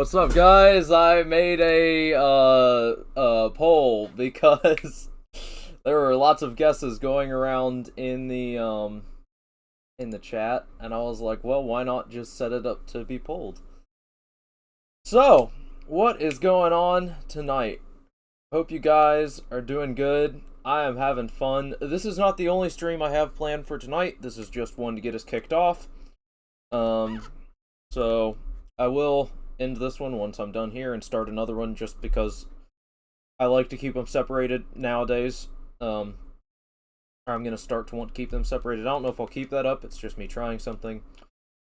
What's up, guys? I made a poll because there were lots of guesses going around in the chat, and I was like, well, why not just set it up to be polled? So, what is going on tonight? Hope you guys are doing good. I am having fun. This is not the only stream I have planned for tonight. This is just one to get us kicked off. So I will end this one once I'm done here and start another one, just because I like to keep them separated nowadays. I'm gonna start to want to keep them separated. I don't know if I'll keep that up. It's just me trying something.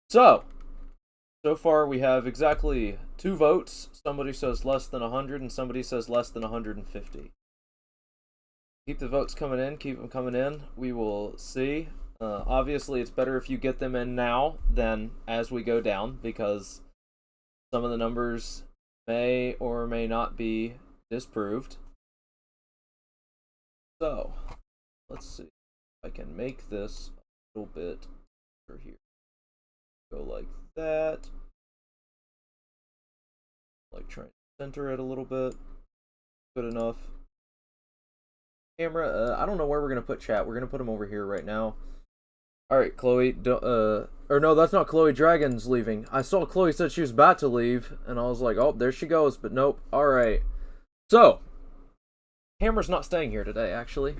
So far we have exactly 2 votes. Somebody says less than 100 and somebody says less than 150. Keep the votes coming in. Keep them coming in. We will see. Obviously, it's better if you get them in now than as we go down, because some of the numbers may or may not be disproved. So, let's see if I can make this a little bit over here. Go like that. Like trying to center it a little bit. Good enough. Camera, I don't know where we're going to put chat. We're going to put them over here right now. Alright, Chloe, or no, that's not Chloe. Dragon's leaving. I saw Chloe said she was about to leave, and I was like, oh, there she goes, but nope. Alright. So, Hammer's not staying here today, actually.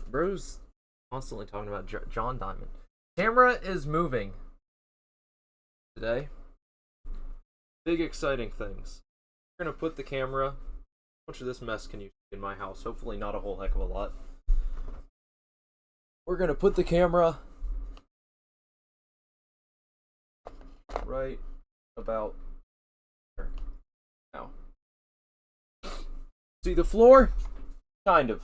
Bro's constantly talking about John Diamond. Camera is moving today. Big exciting things. We're gonna put the camera. How much of this mess can you see in my house? Hopefully not a whole heck of a lot. We're gonna put the camera right about there. Now. See the floor? Kind of.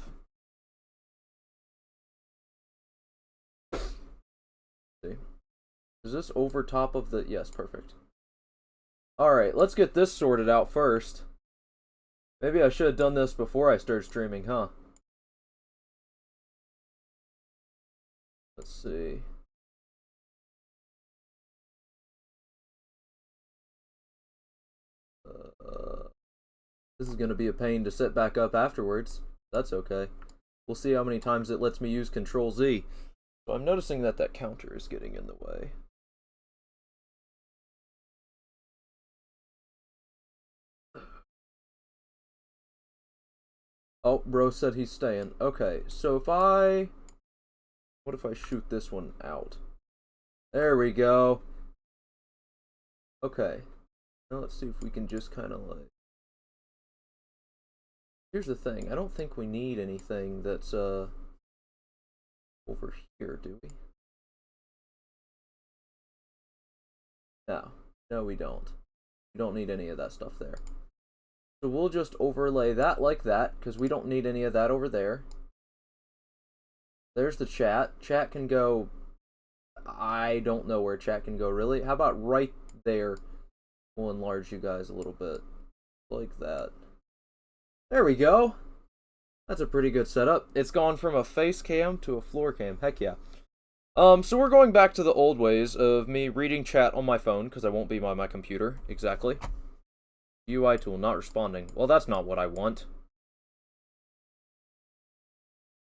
See. Is this over top of the... Yes, perfect. Alright, let's get this sorted out first. Maybe I should have done this before I started streaming, huh? Let's see. This is going to be a pain to set back up afterwards. That's okay. We'll see how many times it lets me use Control Z. So I'm noticing that that counter is getting in the way. Oh, bro said he's staying. Okay, so if I... What if I shoot this one out? There we go. Okay. Now let's see if we can just kind of like... Here's the thing. I don't think we need anything that's over here, do we? No. No, we don't. We don't need any of that stuff there. So we'll just overlay that like that, because we don't need any of that over there. There's the chat. Chat can go... I don't know where chat can go, really. How about right there? We'll enlarge you guys a little bit. Like that. There we go. That's a pretty good setup. It's gone from a face cam to a floor cam. Heck yeah. So we're going back to the old ways of me reading chat on my phone, because I won't be by my computer. Exactly. GUI tool not responding. Well, that's not what I want.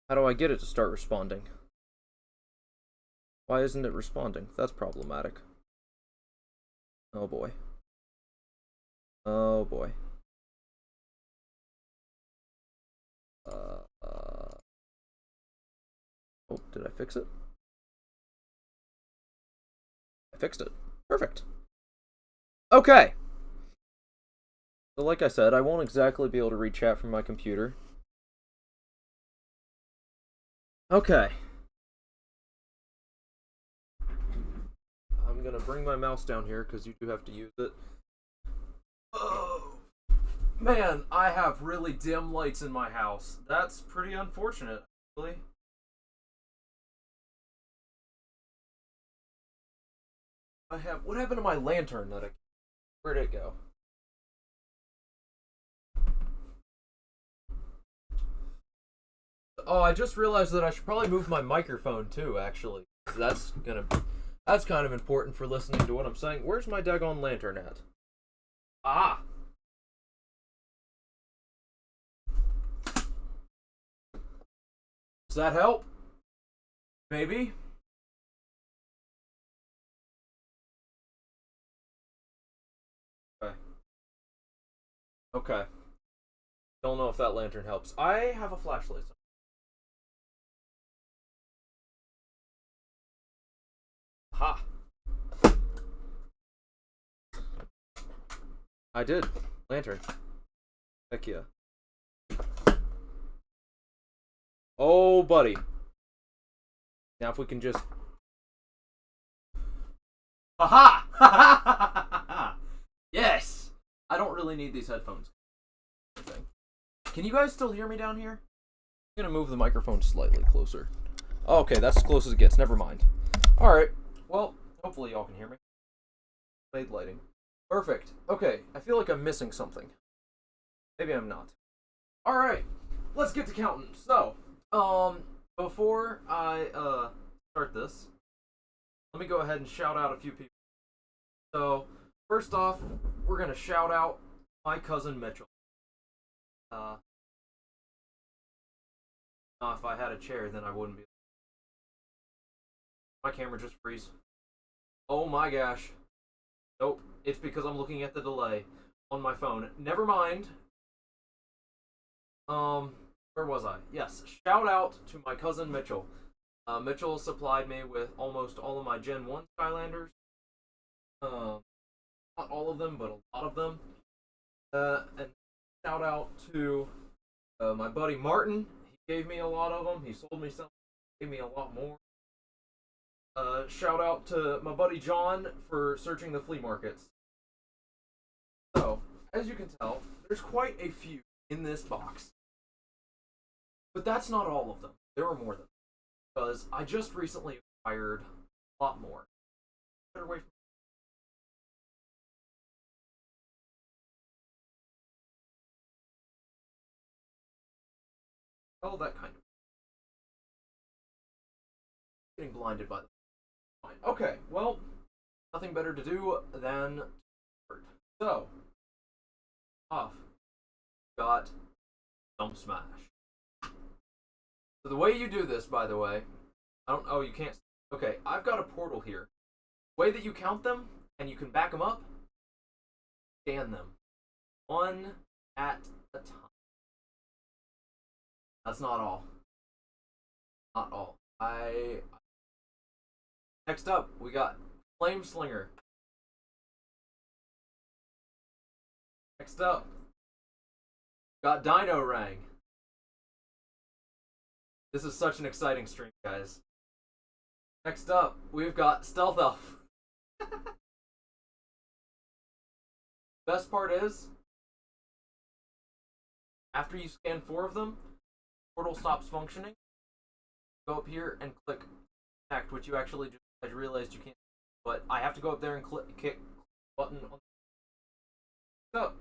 How do I get it to start responding? Why isn't it responding? That's problematic. Oh boy. Oh boy. Oh, did I fix it? I fixed it. Perfect. Okay. So like I said, I won't exactly be able to read chat from my computer. Okay. I'm gonna bring my mouse down here because you do have to use it. Oh, man, I have really dim lights in my house. That's pretty unfortunate, actually. What happened to my lantern that where'd it go? Oh, I just realized that I should probably move my microphone too, actually. That's gonna That's kind of important for listening to what I'm saying. Where's my daggone lantern at? Ah! Does that help? Maybe? Okay. Okay. Don't know if that lantern helps. I have a flashlight. Ha! I did. Lantern. Heck yeah. Oh, buddy. Now if we can just... Aha! Yes! I don't really need these headphones. Can you guys still hear me down here? I'm gonna move the microphone slightly closer. Okay, that's as close as it gets. Never mind. Alright. Well, hopefully y'all can hear me. Fade lighting. Perfect. Okay, I feel like I'm missing something. Maybe I'm not. Alright, let's get to counting. So, before I, start this, let me go ahead and shout out a few people. So, first off, we're gonna shout out my cousin Mitchell. If I had a chair, then I wouldn't be. My camera just freeze. Oh my gosh. Nope, it's because I'm looking at the delay on my phone. Never mind. Where was I? Yes, shout out to my cousin Mitchell. Mitchell supplied me with almost all of my Gen 1 Skylanders. Not all of them, but a lot of them. And shout out to my buddy Martin. He gave me a lot of them. He sold me some, gave me a lot more. Shout out to my buddy John for searching the flea markets. So, as you can tell, there's quite a few in this box. But that's not all of them. There are more than them. Because I just recently acquired a lot more. Better wait. Oh, that kind of. Getting blinded by the. Okay, well, nothing better to do than. So, off. Got Dump Smash. So the way you do this, by the way, oh, you can't. Okay, I've got a portal here. The way that you count them, and you can back them up, scan them. One at a time. That's not all. Not all. Next up, we got Flame Slinger. Next up, got Dino Rang. This is such an exciting stream, guys. Next up, we've got Stealth Elf. Best part is, after you scan 4 of them, the portal stops functioning. Go up here and click connect, which you actually just, I realized you can't, but I have to go up there and kick button on. Up.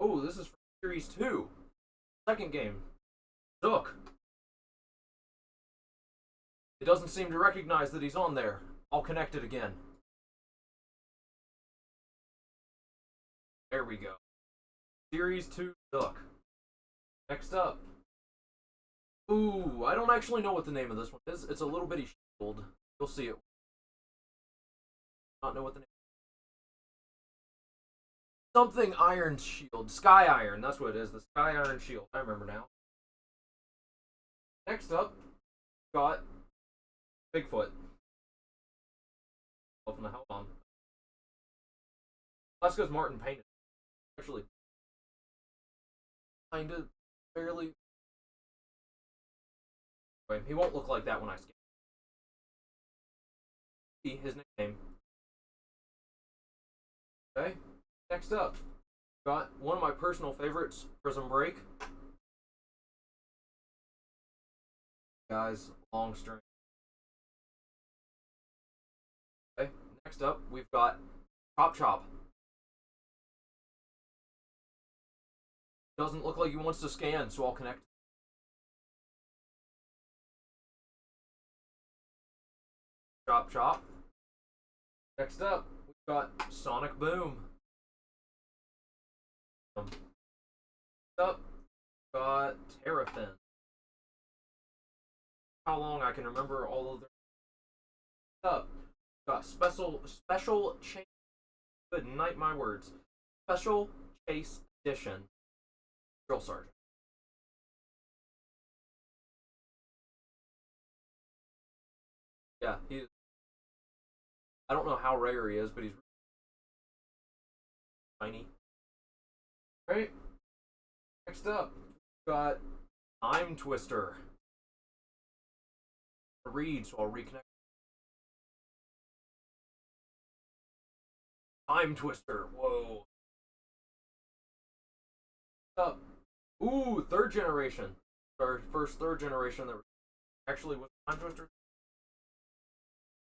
Oh, this is from Series 2. Second game. Zook. It doesn't seem to recognize that he's on there. I'll connect it again. There we go. Series 2 Zook. Next up. Ooh, I don't actually know what the name of this one is. It's a little bitty shield. You'll see it. Not know what the name. Something Iron Shield. Sky Iron, that's what it is. The Sky Iron Shield. I remember now. Next up, got Bigfoot. Hold on. That's because Martin painted. Actually, kind of barely. Wait, he won't look like that when I scan. See his nickname. Okay. Next up, got one of my personal favorites, Prism Break. Guys, long string. Okay, next up, we've got Chop Chop. Doesn't look like he wants to scan, so I'll connect. Chop Chop. Next up, we've got Sonic Boom. Next up, we've got Terrafin. How long I can remember all of their up. We've got special chase. Good night, my words. Special Chase Edition. Drill Sergeant. Yeah, he's. I don't know how rare he is, but he's tiny. Alright. Next up, we've got Time Twister. Read, so I'll reconnect. Time Twister. Whoa. Next up. Ooh, third generation. Our first third generation that actually was Time Twister.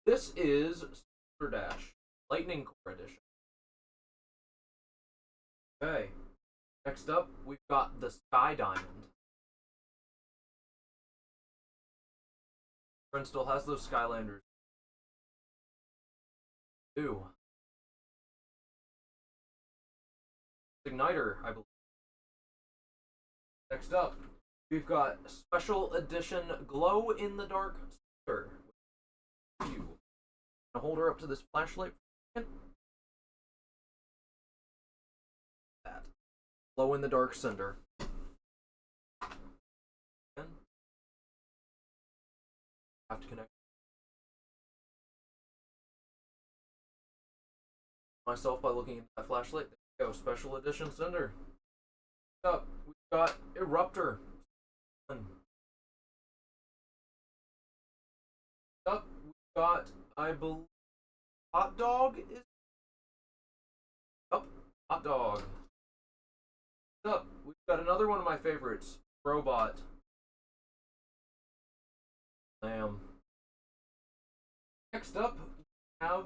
This is Super Dash Lightning Core Edition. Okay. Next up, we've got the Sky Diamond. Friend still has those Skylanders. Ooh. Igniter, I believe. Next up, we've got Special Edition Glow in the Dark Cinder. I'm gonna hold her up to this flashlight for a second. That. Glow in the Dark Cinder. Have to connect myself by looking at that flashlight. There we go. Special Edition Cinder. Next up, we've got Eruptor. Next up, we've got, I believe, Hot Dog is. Oh, Hot Dog. Next up, we've got another one of my favorites, Robot. Next up, we have,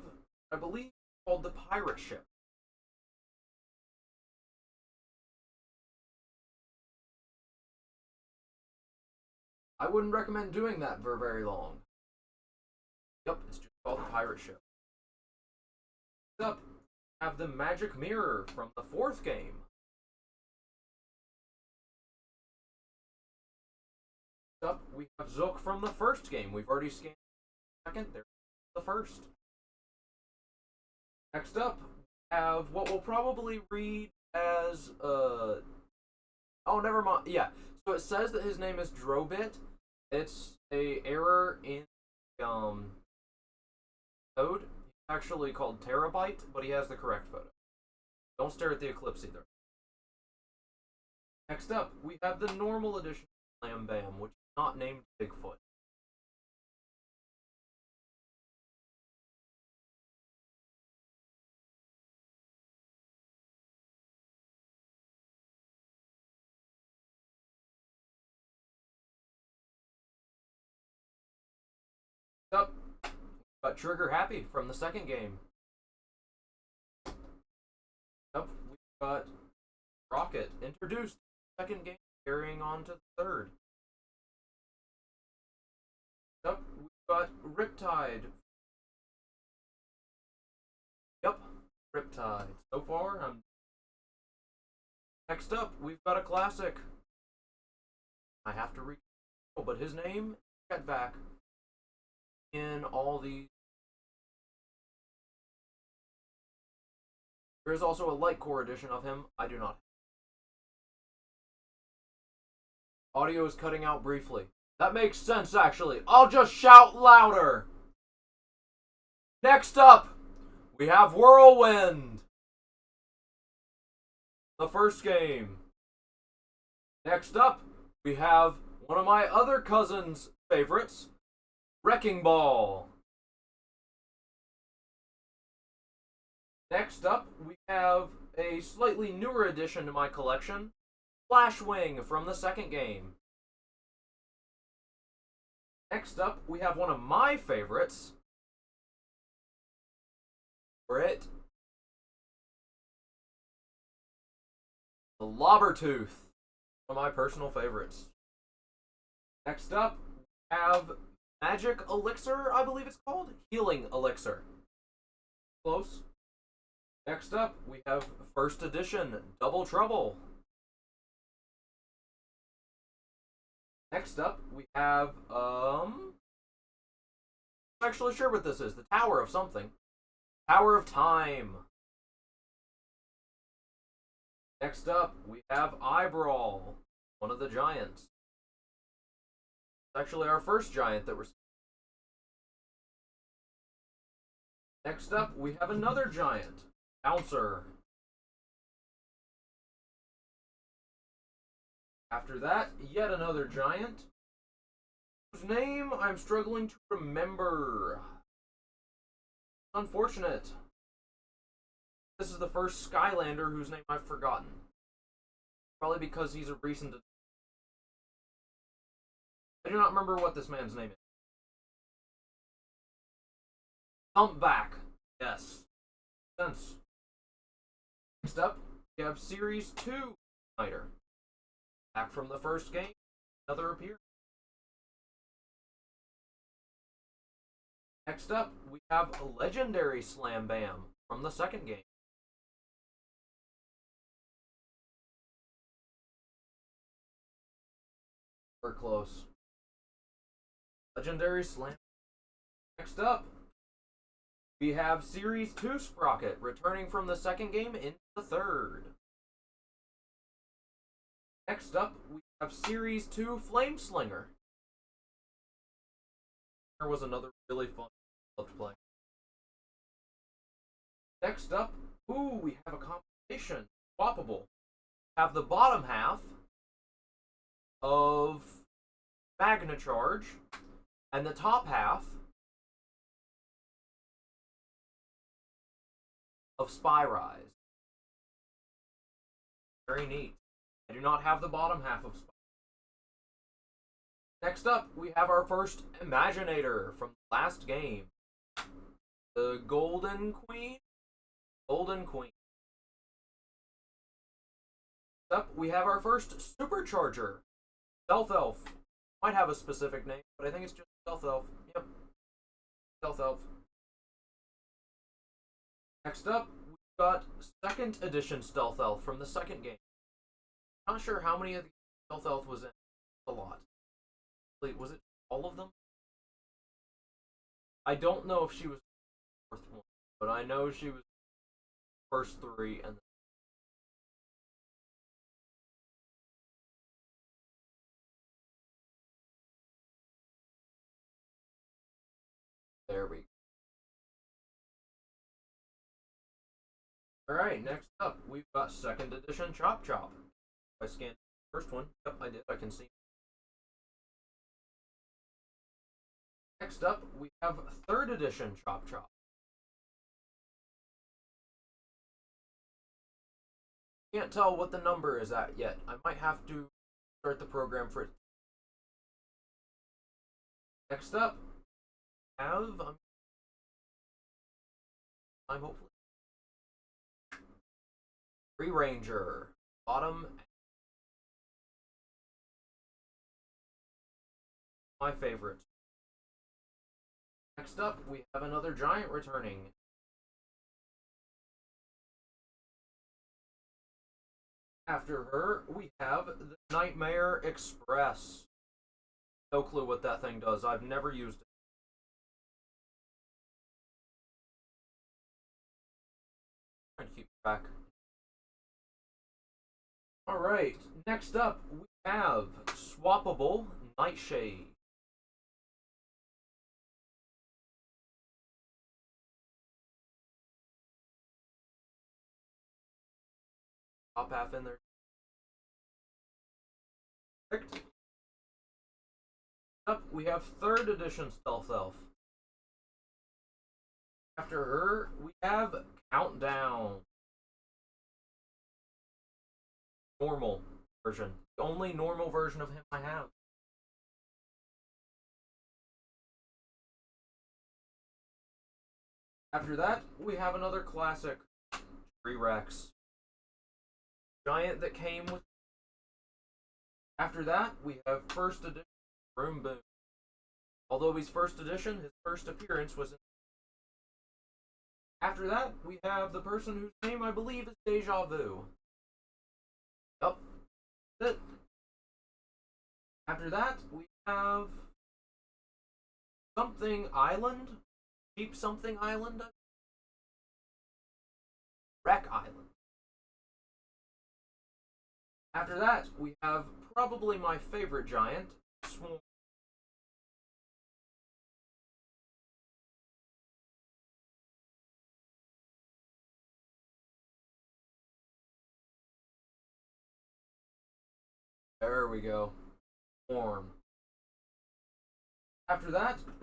I believe, called the Pirate Ship. I wouldn't recommend doing that for very long. Yep, it's just called the Pirate Ship. Next up, we have the Magic Mirror from the fourth game. Next up, we have Zook from the first game. We've already scanned the second. There's the first. Next up, we have what we'll probably read as oh, never mind. Yeah, so it says that his name is Drobit. It's a error in code. He's actually called Terabyte, but he has the correct photo. Don't stare at the eclipse either. Next up, we have the normal edition of Slam Bam, which is not named Bigfoot. Next up, we've got Trigger Happy from the second game. Next up, we've got Rocket, introduced in the second game, carrying on to the third. Next up, we've got Riptide. Yep, Riptide. So far, Next up, we've got a classic. I have to read, but his name is Jetback in all these. There is also a light core edition of him. I do not. Audio is cutting out briefly. That makes sense, actually. I'll just shout louder. Next up, we have Whirlwind. The first game. Next up, we have one of my other cousin's favorites, Wrecking Ball. Next up, we have a slightly newer addition to my collection, Flashwing from the second game. Next up, we have one of my favorites, Brit, the Lobbertooth, one of my personal favorites. Next up, we have Magic Elixir, I believe it's called, Healing Elixir. Close. Next up, we have first edition Double Trouble. Next up, we have, I'm not actually sure what this is. The Tower of something. Tower of Time. Next up, we have Eyebrawl, one of the giants. It's actually our first giant that we're seeing. Next up, we have another giant, Bouncer. After that, yet another giant, whose name I'm struggling to remember. Unfortunate. This is the first Skylander whose name I've forgotten. Probably because he's a recent... I do not remember what this man's name is. Humpback. Yes. Sense. Next up, we have Series 2 Fighter. Back from the first game, another appearance. Next up, we have a legendary Slam Bam from the second game. We're close. Legendary Slam. Next up, we have Series 2 Sprocket returning from the second game into the third. Next up, we have Series 2 Flame Slinger. There was another really fun I loved playing. Next up, we have a combination, swappable. Have the bottom half of Magna Charge and the top half of Spy Rise. Very neat. I do not have the bottom half of Spy. Next up, we have our first Imaginator from the last game. The Golden Queen. Golden Queen. Next up, we have our first Supercharger. Stealth Elf. Might have a specific name, but I think it's just Stealth Elf. Yep. Stealth Elf. Next up, we've got second edition Stealth Elf from the second game. Not sure how many of the Stealth Elf was in. A lot. Wait, was it all of them? I don't know if she was the fourth one, but I know she was the first three and there we go. Alright, next up, we've got second edition Chop Chop. I scanned the first one. Yep, I did. I can see. Next up, we have third edition Chop Chop. Can't tell what the number is at yet. I might have to start the program for it. Next up, we have I'm hopefully Free Ranger. Bottom. My favorite. Next up, we have another giant returning. After her, we have the Nightmare Express. No clue what that thing does. I've never used it. I'm trying to keep track. Alright, next up, we have Swappable Nightshade. Top half in there. Perfect. Up, we have third edition Stealth Elf. After her, we have Countdown. Normal version. The only normal version of him I have. After that, we have another classic, T-Rex. Giant that came with... After that, we have first edition Room Boom. Although he's first edition, his first appearance was in After that, we have the person whose name I believe is Deja Vu. Yup. That's it. After that, we have something island. Cheap something island. Wreck Island. After that, we have probably my favorite giant, Swarm. There we go. Swarm. After that, we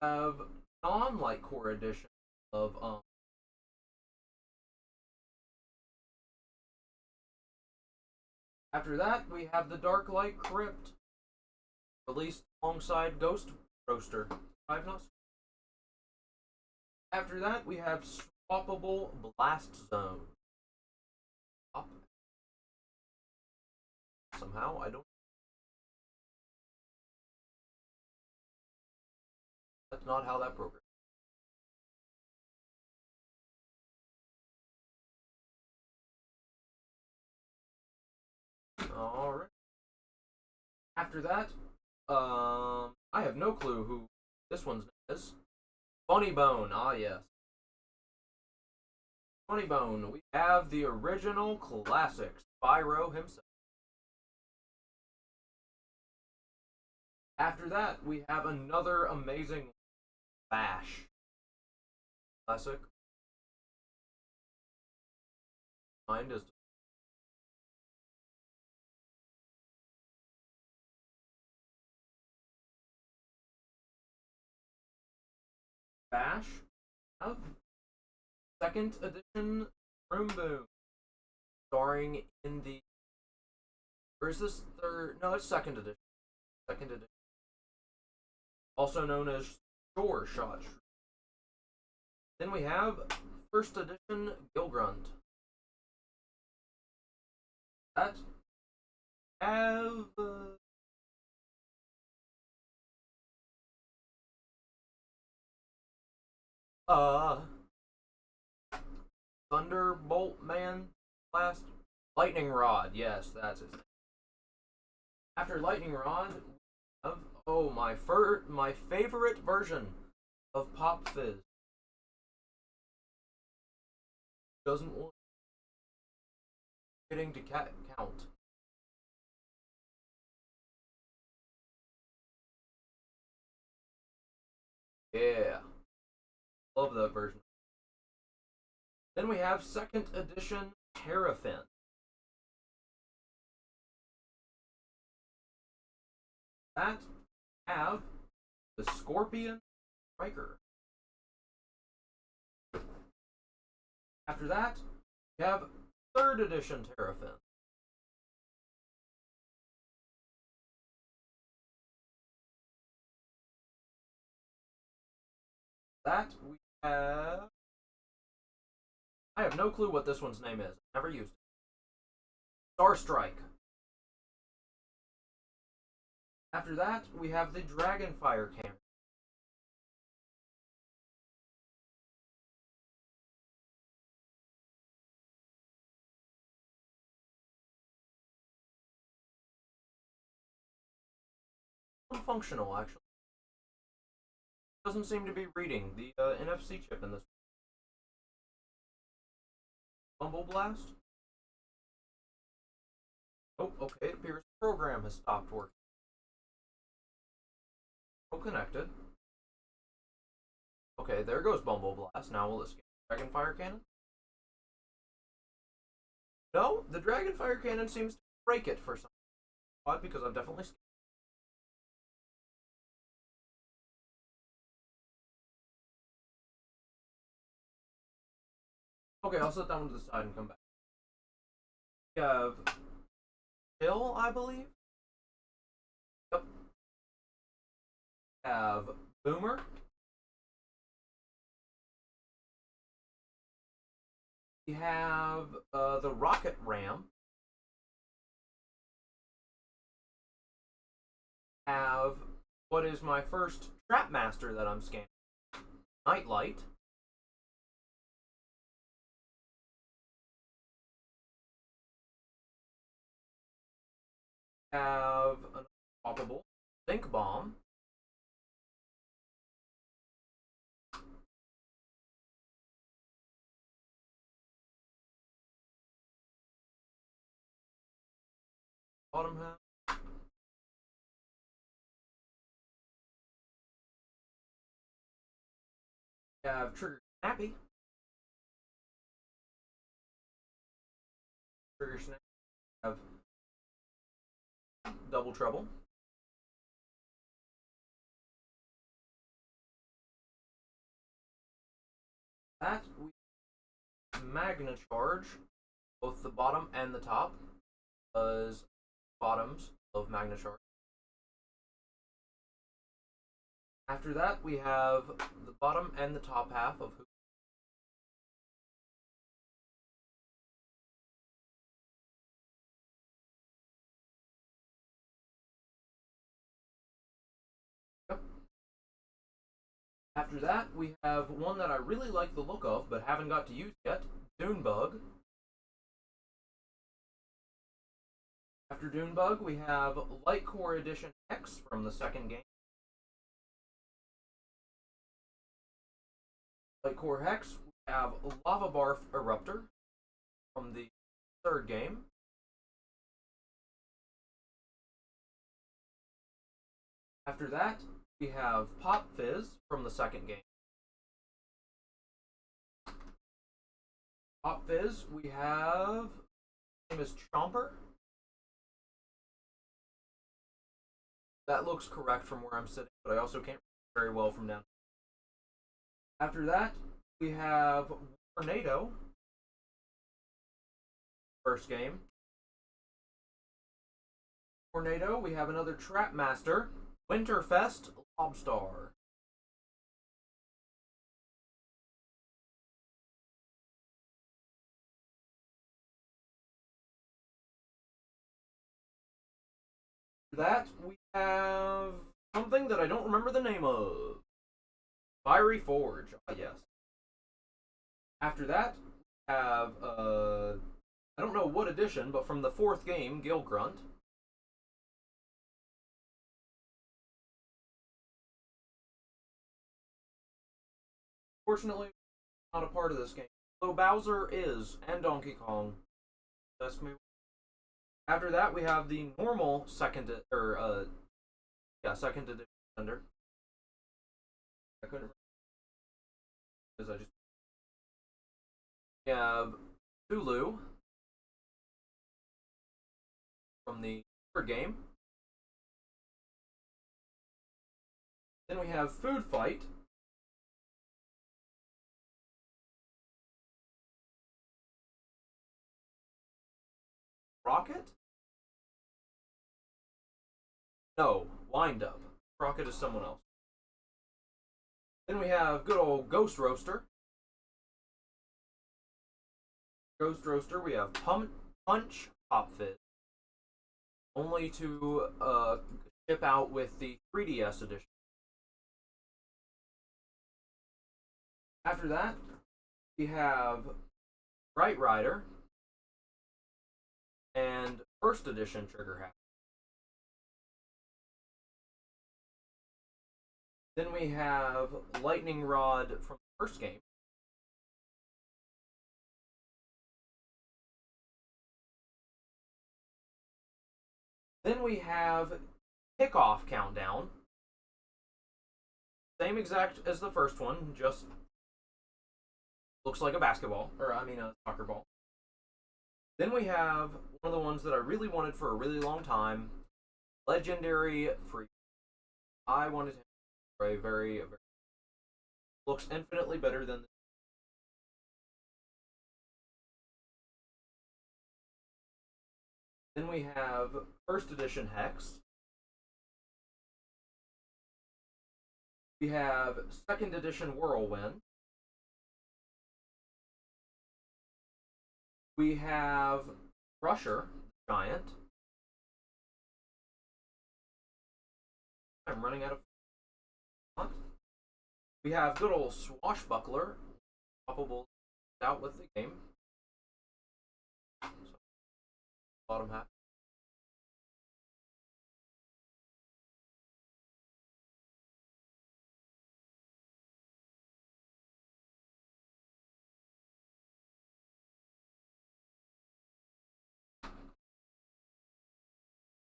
have non-light core edition of After that, we have the Dark Light Crypt, released alongside Ghost Roaster. I've not. After that, we have Swappable Blast Zone. Somehow, I don't. That's not how that program. Alright. After that, I have no clue who this one's name is. Funny Bone, ah yes. Funny Bone, we have the original classic Spyro himself. After that, we have another amazing Bash. Classic. Mind is Bash. Oh. Second edition Room Boom. Starring in the. Or is this third? No, it's second edition. Second edition. Also known as Shore Shot. Then we have first edition Gilgrunt. That have Thunderbolt Man Blast. Lightning Rod, yes, that's his name. After Lightning Rod, oh my favorite version of Pop Fizz. Doesn't want getting to count. Yeah. Love that version. Then we have second edition Terrafin. That have the Scorpion Striker. After that, we have third edition Terrafin. That we have. I have no clue what this one's name is. Never used it. Starstrike. After that, we have the Dragonfire Cannon. Functional, actually. Doesn't seem to be reading the NFC chip in this. Bumble Blast? Oh, okay, it appears the program has stopped working. Oh, connected. Okay, there goes Bumble Blast. Now will it scan Dragonfire Cannon? No, the Dragonfire Cannon seems to break it for some reason. Because I've definitely scanned. Okay, I'll set that one to the side and come back. We have Hill, I believe. Yep. We have Boomer. We have the Rocket Ram. We have what is my first Trapmaster that I'm scanning. Nightlight. have an unpoppable Think Bomb. Bottom half. We have Trigger Snappy. Trigger Snappy. We have Double Trouble. That we Magna Charge, both the bottom and the top, as bottoms of Magna Charge. After that, we have the bottom and the top half of Hoop. Yep. After that, we have one that I really like the look of, but haven't got to use yet, Dunebug. After Dunebug, we have Light Core Edition X from the second game. Light Core Hex, we have Lava Barf Eruptor from the third game. After that, we have Pop Fizz from the second game. Pop Fizz, we have, his name is Chomper. That looks correct from where I'm sitting, but I also can't read very well from down. After that, we have Tornado. First game. Tornado, we have another Trap Master, Winterfest Lobstar. After that, we have something that I don't remember the name of. Fiery Forge. Ah, yes. After that, we have, I don't know what edition, but from the fourth game, Gil Grunt. Fortunately, not a part of this game. Though Bowser is, and Donkey Kong. Ask me. After that, we have the normal second edition Thunder. I couldn't remember because I just. We have Tulu from the third game. Then we have Food Fight. Rocket? No, Wind Up. Rocket is someone else. Then we have good old Ghost Roaster. Ghost Roaster, we have Punch Pop Fizz. Only to ship out with the 3DS edition. After that, we have Bright Rider and first edition Trigger Happy. Then we have Lightning Rod from the first game. Then we have Kickoff Countdown. Same exact as the first one, just looks like a basketball, or I mean a soccer ball. Then we have one of the ones that I really wanted for a really long time, Legendary Free. I wanted him for a very looks infinitely better than. Then we have first edition Hex. We have second edition Whirlwind. We have Crusher, Giant. I'm running out of. We have good old Swashbuckler, poppable out with the game. Bottom half.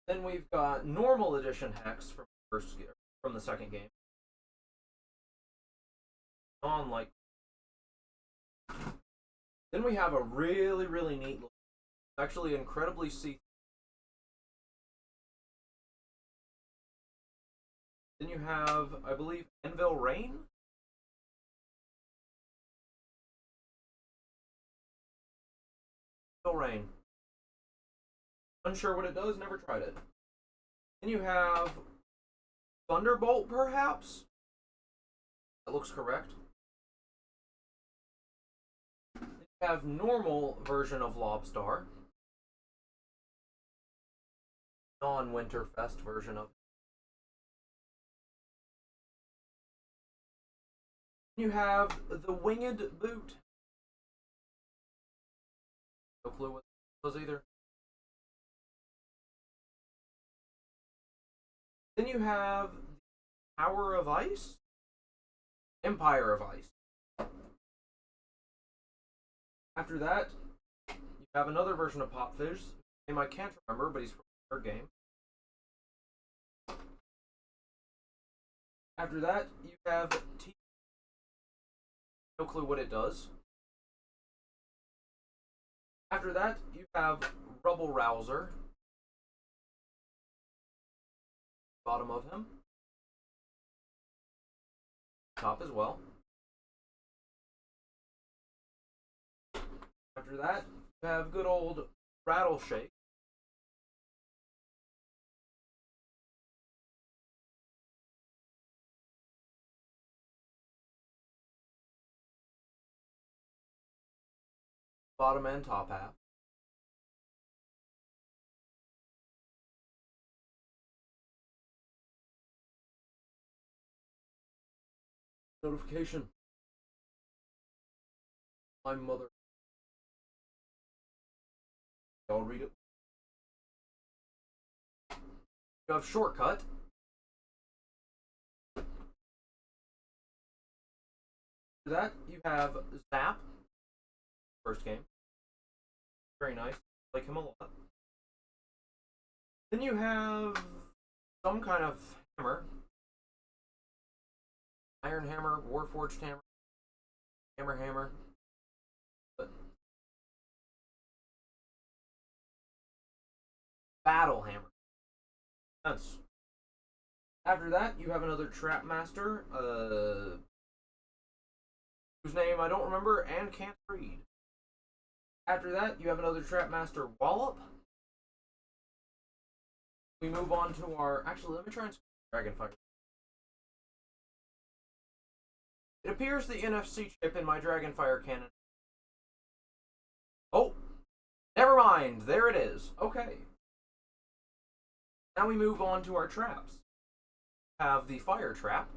Then we've got normal edition hex from the second game. On Then we have a really neat look. It's actually incredibly see. Then you have, I believe, Anvil Rain. Anvil Rain. Unsure what it does, never tried it. Then you have Thunderbolt, perhaps? That looks correct. Then you have normal version of Lobstar. Non-Winterfest version of it. You have the Winged Boot. No clue what it was either. Then you have Tower of Ice? Empire of Ice. After that, you have another version of Popfish. Name I can't remember, but he's from the third game. After that, you have no clue what it does. After that, you have Rubble Rouser. Bottom of him. Top as well. After that, you have good old Rattleshake. Bottom and top half. Notification. My mother. I'll read it. You have Shortcut. After that, you have Zap. First game. Very nice. Like him a lot. Then you have some kind of hammer. Iron Hammer, Warforged Hammer, Hammer. But Battle Hammer. Nice. After that, you have another Trap Master, whose name I don't remember and can't read. After that, you have another Trap Master Wallop. We move on to our... Actually, let me try and Dragonfire. It appears the NFC chip in my Dragonfire cannon. Oh! Never mind! There it is. Okay. Now we move on to our traps. We have the Fire Trap.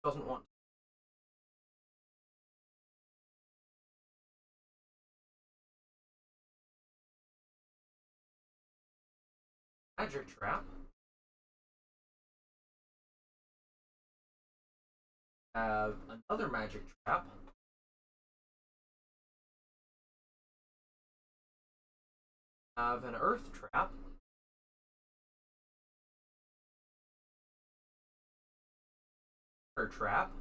Doesn't want... Magic Trap. Have another Magic Trap. Have an Earth Trap. Water Trap.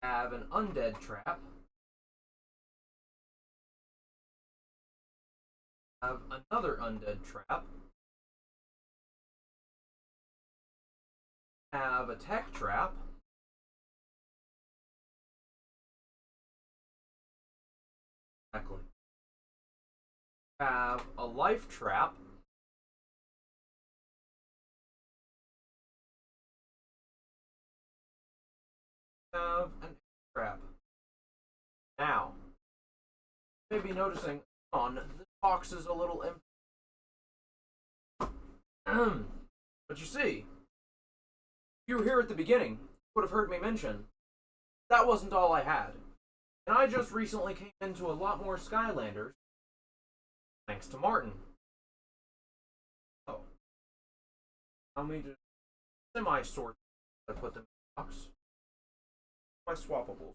Have an Undead Trap. Have another Undead Trap. Have a Tech Trap. Exactly. Have a Life Trap. Have an Trap. Now, you may be noticing on this box is a little empty. But you see, you were here at the beginning, you would have heard me mention that wasn't all I had. And I just recently came into a lot more Skylanders, thanks to Martin. Allow me to semi-sort. I put them in the box. My swappables.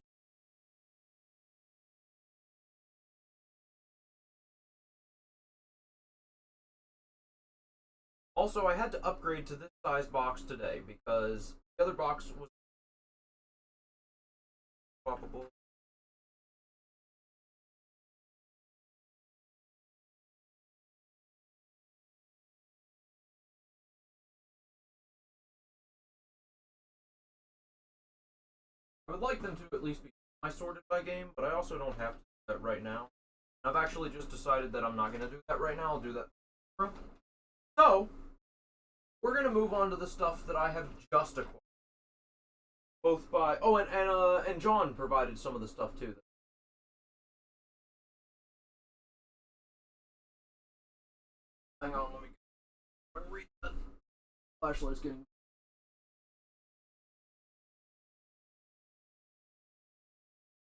Also, I had to upgrade to this size box today because the other box was swappable. I would like them to at least be sorted by game, but I also don't have to do that right now. I've actually just decided that I'm not going to do that right now. I'll do that tomorrow. So, we're going to move on to the stuff that I have just acquired. Both by... Oh, and John provided some of the stuff too. Hang on, let me read that. Flashlight's getting...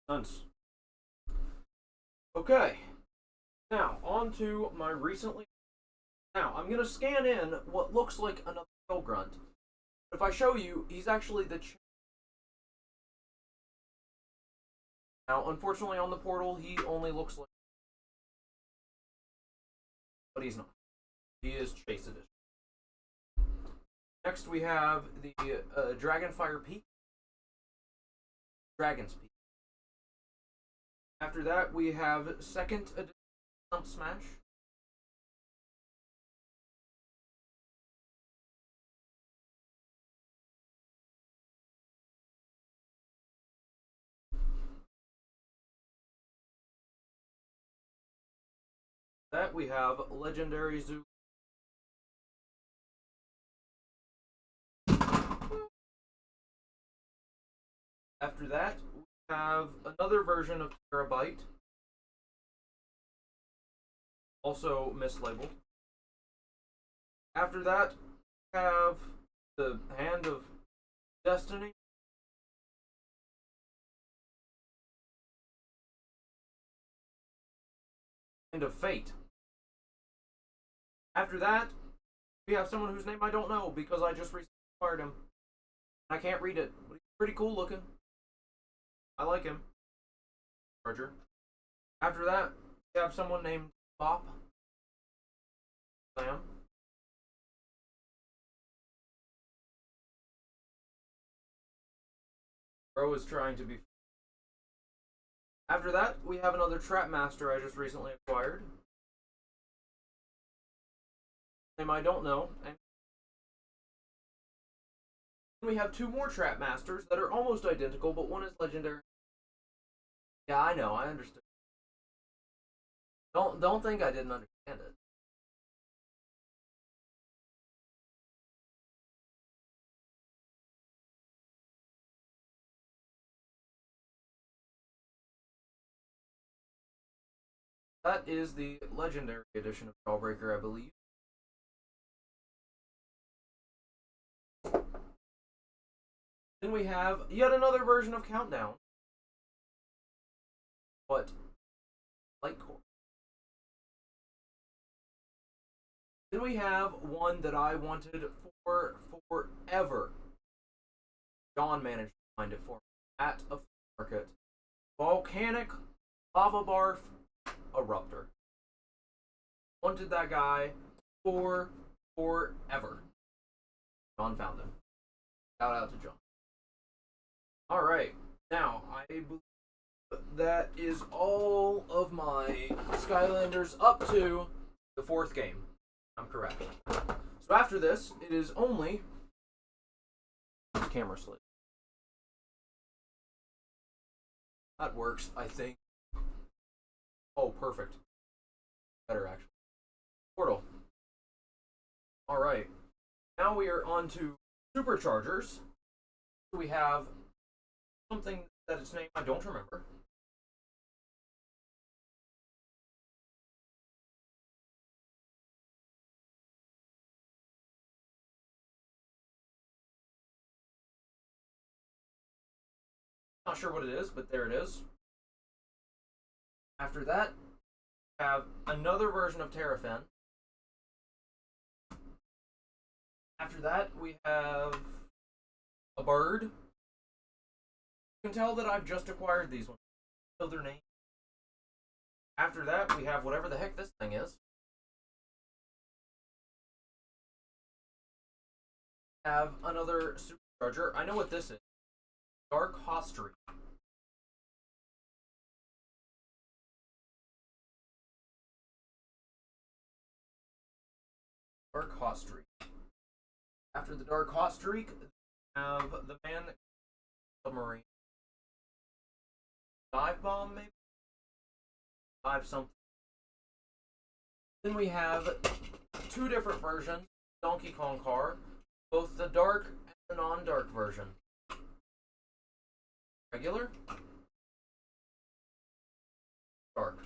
Nice. Okay. Now, on to my recently... Now, I'm going to scan in what looks like another Hill Grunt. If I show you, he's actually the... Now, unfortunately, on the portal, he only looks like... But he's not. He is Chase Edition. Next, we have the Dragonfire Peak. Dragon's Peak. After that, we have 2nd edition Stump Smash. That we have Legendary Zoo. After that, we have another version of Terabyte. Also mislabeled. After that, we have the Hand of Destiny. Hand of Fate. After that, we have someone whose name I don't know because I just recently acquired him. I can't read it, but he's pretty cool looking. I like him. Charger. After that, we have someone named Bop. Sam. Bro is trying to be... After that, we have another Trap Master I just recently acquired. Name I don't know. And we have 2 more Trap Masters that are almost identical, but one is legendary. Yeah, I know, I understood. Don't think I didn't understand it. That is the legendary edition of Jawbreaker, I believe. Then we have yet another version of Countdown. But Lightcore. Then we have one that I wanted for forever. John managed to find it for me at a market. Volcanic Lava Barf Eruptor. Wanted that guy for forever. John found him. Shout out to John. Alright, now I believe that is all of my Skylanders up to the 4th game. I'm correct. So after this, it is only camera slid. That works, I think. Oh, perfect. Better, actually. Portal. Alright. Now we are on to Superchargers. We have something that its name I don't remember. Not sure what it is, but there it is. After that, we have another version of Terrafen. After that, we have a bird. You can tell that I've just acquired these ones. Know their name. After that, we have whatever the heck this thing is. Have another supercharger. I know what this is. Dark Hostry. Dark Hot Streak. After the Dark Hot Streak, we have the Man Submarine. Dive Bomb, maybe? Dive something. Then we have two different versions. Donkey Kong car. Both the dark and the non-dark version. Regular. Dark.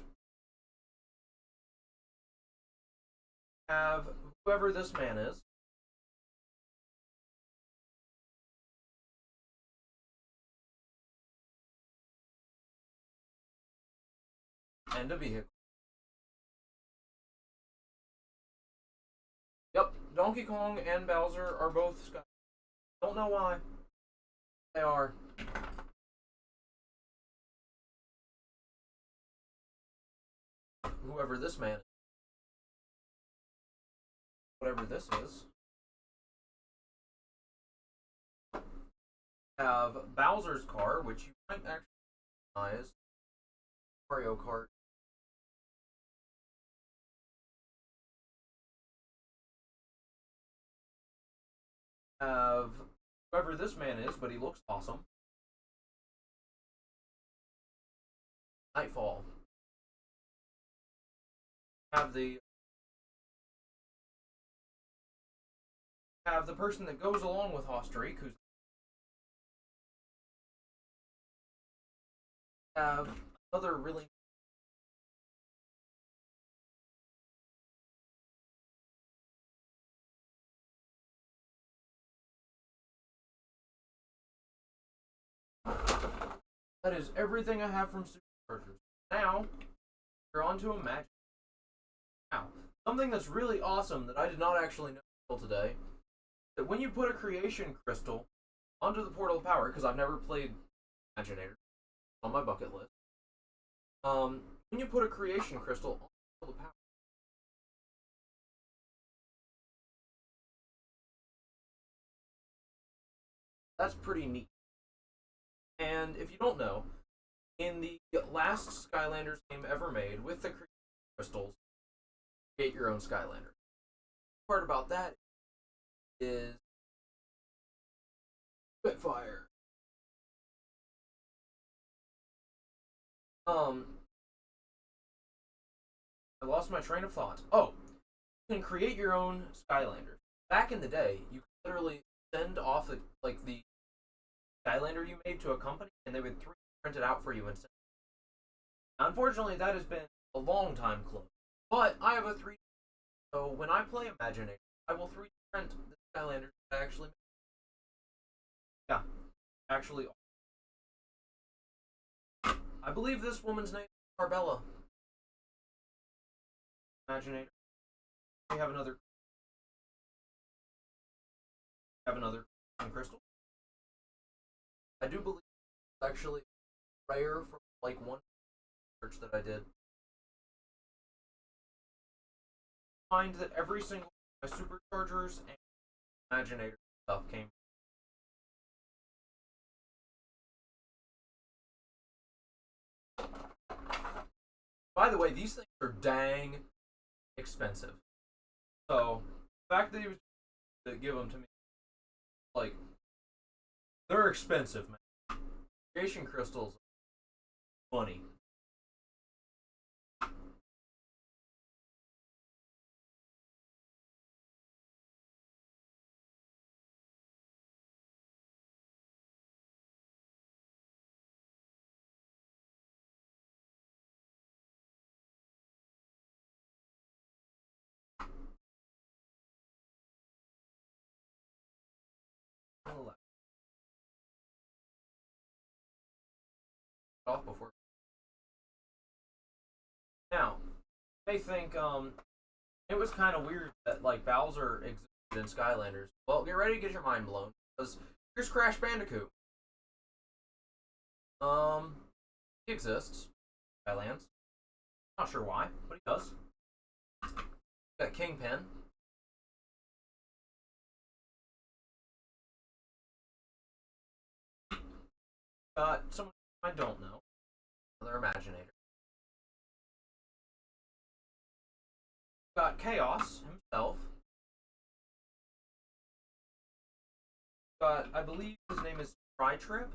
Have whoever this man is. And a vehicle. Yep, Donkey Kong and Bowser are both Sky. Don't know why. They are. Whoever this man is. Whatever this is. Have Bowser's car, which you might actually recognize. Mario Kart. Have whoever this man is, but he looks awesome. Nightfall. Have the person that goes along with Hostreak, who's have another really that is everything I have from Superchargers. Now we're on to Imagine. Now, something that's really awesome that I did not actually know until today, that when you put a creation crystal onto the portal of power, because I've never played Imaginator on my bucket list, when you put a creation crystal on the portal of power, that's pretty neat. And if you don't know, in the last Skylanders game ever made, with the creation crystals, create your own Skylander. The part about that is Spitfire. I lost my train of thought. Oh, you can create your own Skylander. Back in the day, you could literally send off the Skylander you made to a company, and they would 3D print it out for you and send it. Now, unfortunately, that has been a long time closed. But I have a 3D, so when I play Imaginator, I will 3D print the Skylander that I actually made. Yeah, actually. I believe this woman's name is Arbella. Imaginator. We have another crystal. I do believe it's actually rare from like one search that I did. Find that every single my superchargers and Imaginator stuff came. By the way, these things are dang expensive. So the fact that he was to give them to me, like, they're expensive, man. Creation crystals, money. Off before. Now, they think it was kind of weird that like Bowser existed interested in Skylanders, well, get ready to get your mind blown, because here's Crash Bandicoot. He exists. Skylands. Not sure why, but he does. Got Kingpin. Got someone I don't know. Another Imaginator. Got Chaos himself. Got, I believe his name is Tri-Trip.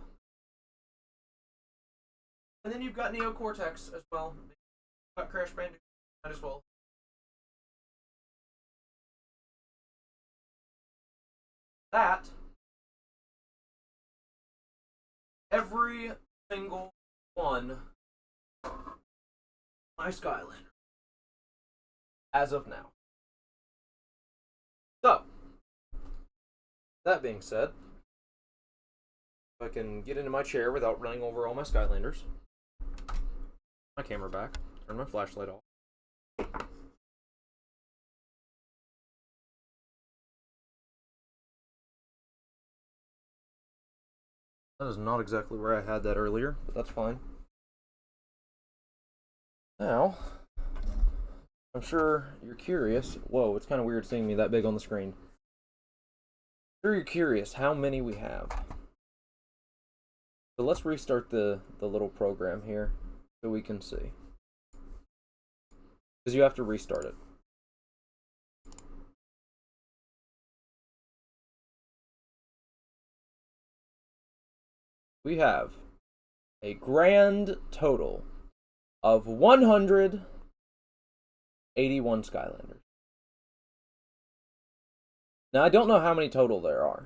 And then you've got Neo Cortex as well. Got Crash Bandicoot as well. That, every single one my Skylander as of now. So, that being said, if I can get into my chair without running over all my Skylanders. My camera back. Turn my flashlight off. That is not exactly where I had that earlier, but that's fine. Now, I'm sure you're curious. Whoa, it's kind of weird seeing me that big on the screen. I'm sure you're curious how many we have. So let's restart the little program here so we can see. Because you have to restart it. We have a grand total of 181 Skylanders. Now, I don't know how many total there are.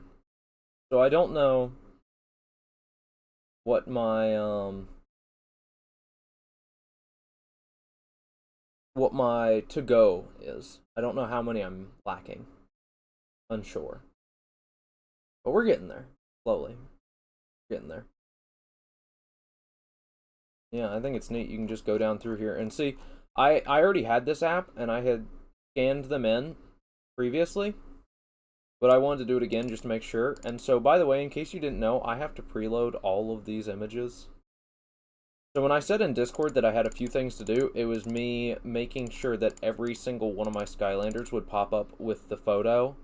So I don't know what my to-go is. I don't know how many I'm lacking. Unsure. But we're getting there. Slowly. Getting there. Yeah, I think it's neat. You can just go down through here and see. I already had this app, and I had scanned them in previously. But I wanted to do it again just to make sure. And so, by the way, in case you didn't know, I have to preload all of these images. So when I said in Discord that I had a few things to do, it was me making sure that every single one of my Skylanders would pop up with the photo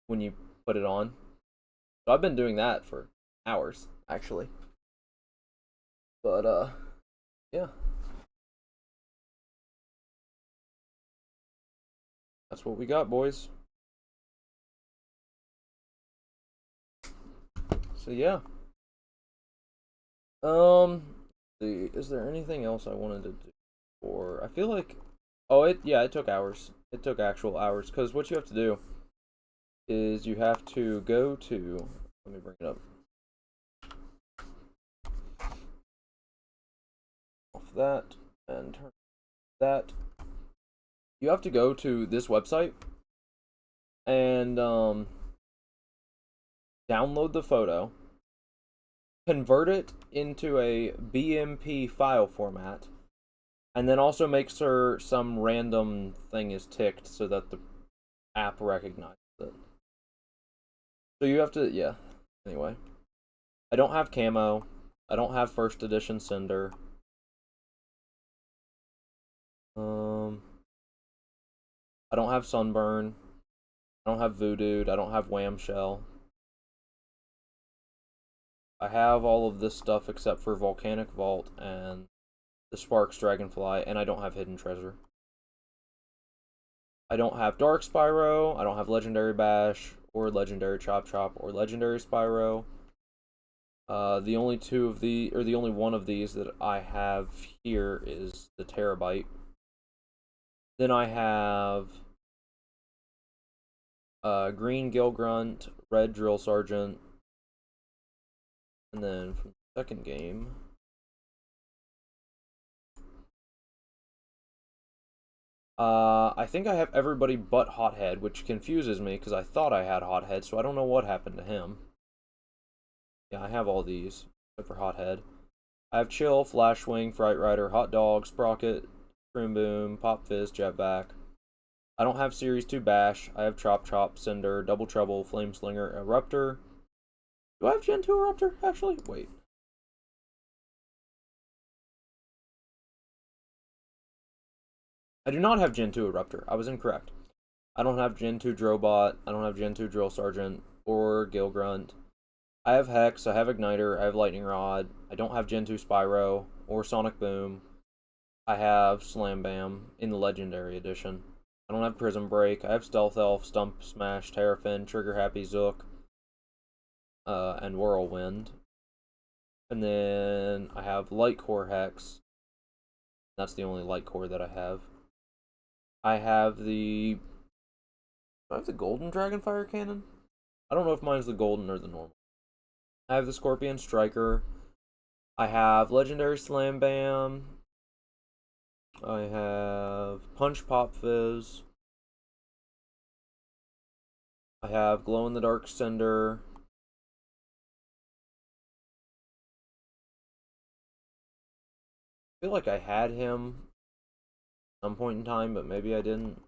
when you put it on. So I've been doing that for hours, actually. But, yeah. That's what we got, boys. So, yeah. Is there anything else I wanted to do? Or, I feel like, it took hours. It took actual hours, because what you have to do is you have to go to, let me bring it up. Off that, and turn that. You have to go to this website, and, download the photo, convert it into a BMP file format, and then also make sure some random thing is ticked so that the app recognizes it. So you have to, yeah. Anyway. I don't have camo. I don't have first edition Cinder. I don't have Sunburn. I don't have Voodoo. I don't have Wham Shell. I have all of this stuff except for Volcanic Vault and the Sparks Dragonfly, and I don't have Hidden Treasure. I don't have Dark Spyro, I don't have Legendary Bash, or Legendary Chop Chop, or Legendary Spyro. The only one of these that I have here is the Terabyte. Then I have Green Gilgrunt, Red Drill Sergeant, and then from the second game, I think I have everybody but Hothead, which confuses me because I thought I had Hothead, so I don't know what happened to him. Yeah, I have all these, except for Hothead. I have Chill, Flashwing, Fright Rider, Hot Dog, Sprocket, Croom Boom, Pop Fizz, Jetpack. I don't have Series 2 Bash. I have Chop Chop, Cinder, Double Trouble, Flame Slinger, Eruptor. Do I have Gen 2 Eruptor, actually? Wait. I do not have Gen 2 Eruptor. I was incorrect. I don't have Gen 2 Drobot. I don't have Gen 2 Drill Sergeant or Gilgrunt. I have Hex. I have Igniter. I have Lightning Rod. I don't have Gen 2 Spyro or Sonic Boom. I have Slam Bam in the Legendary Edition. I don't have Prism Break. I have Stealth Elf, Stump Smash, Terrafin, Trigger Happy Zook, and Whirlwind. And then I have Light Core Hex. That's the only Light Core that I have. I have the... Do I have the Golden Dragonfire Cannon? I don't know if mine's the Golden or the normal. I have the Scorpion Striker. I have Legendary Slam Bam. I have Punch Pop Fizz. I have Glow in the Dark Cinder. I feel like I had him at some point in time, but maybe I didn't.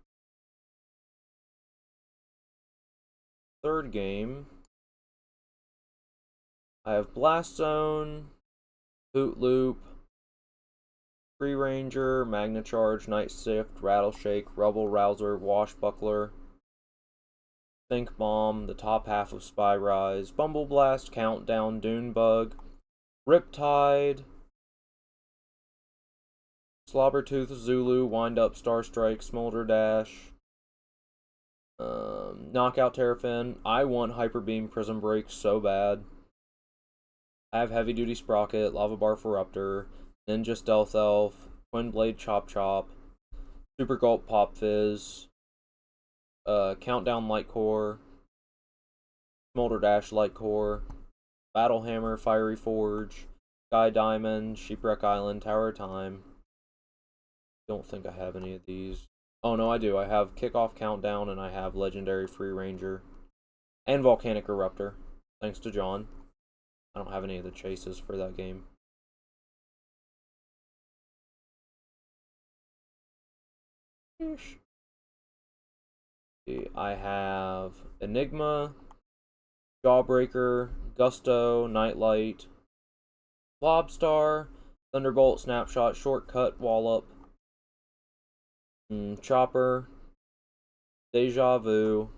Third game. I have Blast Zone, Hoot Loop, Free Ranger, Magna Charge, Night Sift, Rattleshake, Rubble Rouser, Washbuckler, Think Bomb, the top half of Spy Rise, Bumble Blast, Countdown, Dune Bug, Riptide, Slobbertooth, Zulu, Wind Up, Star Strike, Smolder Dash, Knockout Terrafin. I want Hyper Beam Prism Break so bad. I have Heavy Duty Sprocket, Lava Bar Ferruptor, Ninja Stealth Elf, Twin Blade Chop Chop, Super Gulp Pop Fizz, Countdown Light Core, Smolder Dash Light Core, Battle Hammer, Fiery Forge, Sky Diamond, Sheepwreck Island, Tower of Time. Don't think I have any of these. Oh no, I do. I have Kickoff Countdown and I have Legendary Free Ranger and Volcanic Eruptor, thanks to John. I don't have any of the chases for that game. I have Enigma, Jawbreaker, Gusto, Nightlight, Lobstar, Thunderbolt, Snapshot, Shortcut, Wallop, Chopper, Deja Vu,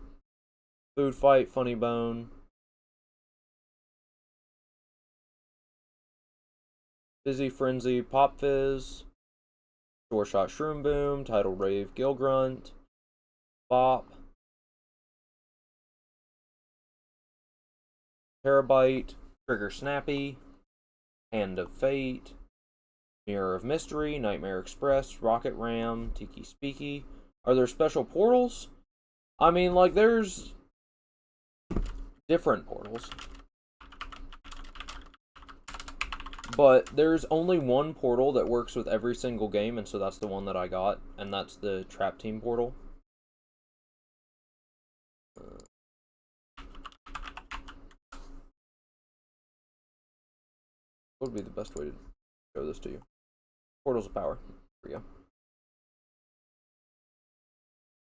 Food Fight, Funny Bone, Fizzy Frenzy, Pop Fizz, Sure Shot, Shroom Boom, Tidal Rave, Gilgrunt, Bop, Terabyte, Trigger Snappy, Hand of Fate, Mirror of Mystery, Nightmare Express, Rocket Ram, Tiki Speaky. Are there special portals? I mean, like, there's different portals. But there's only one portal that works with every single game, and so that's the one that I got, and that's the Trap Team portal. What would be the best way to show this to you? Portals of Power. There we go.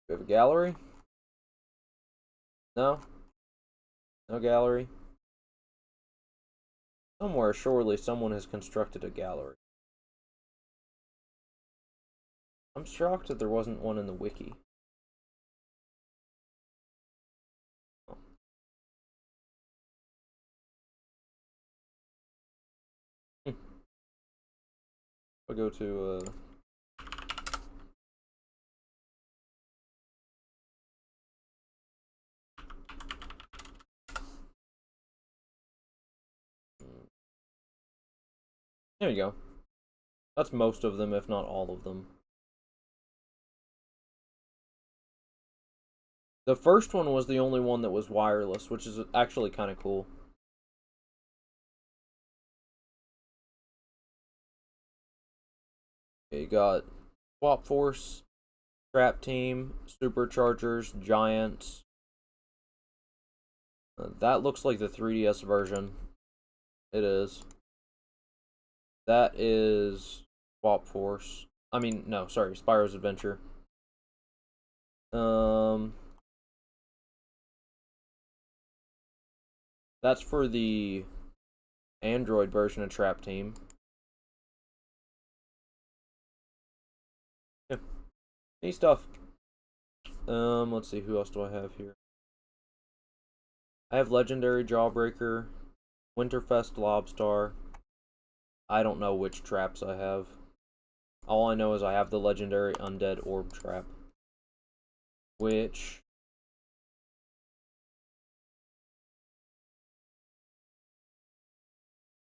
We have a gallery? No? No gallery? Somewhere, surely, someone has constructed a gallery. I'm shocked that there wasn't one in the wiki. Oh. I'll go to, there you go. That's most of them, if not all of them. The first one was the only one that was wireless, which is actually kind of cool. Okay, you got Swap Force, Trap Team, Superchargers, Giants. That looks like the 3DS version. It is. That is Swap Force. I mean, no, sorry, Spyro's Adventure. That's for the Android version of Trap Team. Yeah, neat stuff. Let's see, who else do I have here? I have Legendary Jawbreaker, Winterfest Lobstar. I don't know which traps I have. All I know is I have the Legendary Undead Orb Trap, which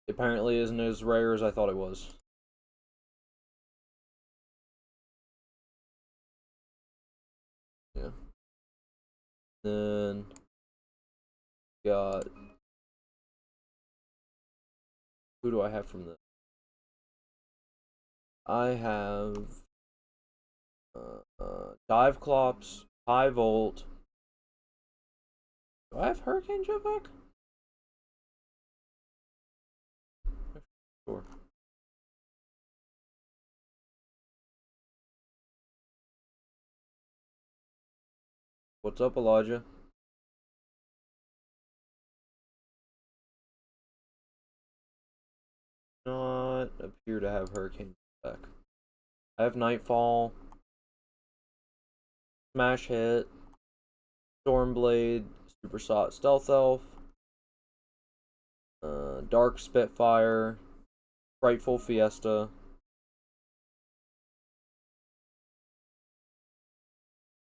apparently isn't as rare as I thought it was. Yeah. Then got, who do I have from this? I have Dive Clops, High Volt. Do I have Hurricane Jetpack? Sure. What's up, Elijah? Not appear to have Hurricane Jetpack. I have Nightfall, Smash Hit, Stormblade, Super Stealth Elf, Dark Spitfire, Frightful Fiesta.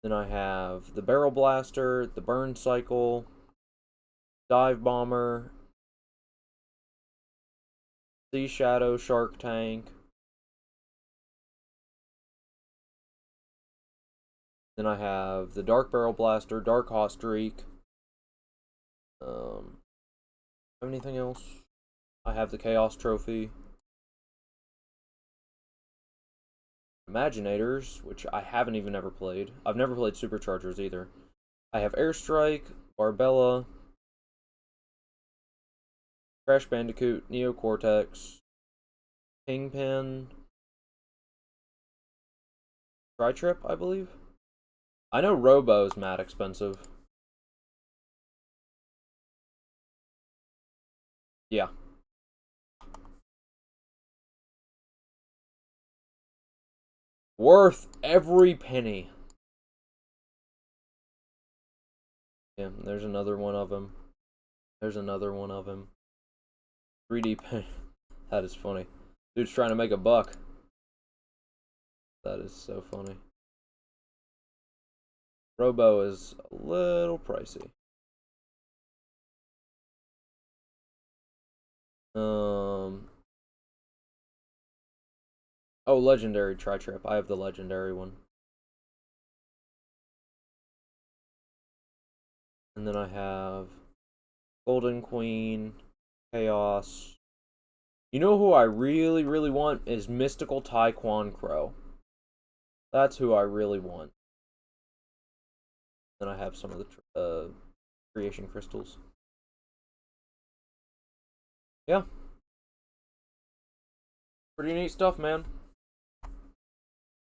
Then I have the Barrel Blaster, the Burn Cycle, Dive Bomber, Sea Shadow, Shark Tank. Then I have the Dark Barrel Blaster, Dark Hot Streak. Have anything else? I have the Chaos Trophy. Imaginators, which I haven't even ever played. I've never played Superchargers either. I have Airstrike, Barbella, Crash Bandicoot, Neo Cortex, Kingpin, Tri-Trip, I believe. I know Robo's mad expensive. Yeah. Worth every penny. Yeah, there's another one of him. There's another one of him. 3D pen. That is funny. Dude's trying to make a buck. That is so funny. Robo is a little pricey. Oh, Legendary Tri-Trip. I have the Legendary one. And then I have Golden Queen, Chaos. You know who I really, really want is Mystical Taekwon Crow. That's who I really want. Then I have some of the creation crystals. Yeah. Pretty neat stuff, man.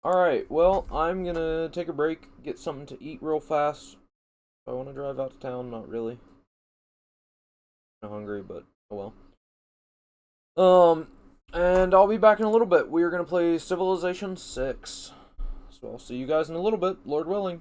Alright, well, I'm gonna take a break, get something to eat real fast. I want to drive out to town, not really. I'm hungry, but oh well. And I'll be back in a little bit. We are gonna play Civilization 6. So I'll see you guys in a little bit, Lord willing.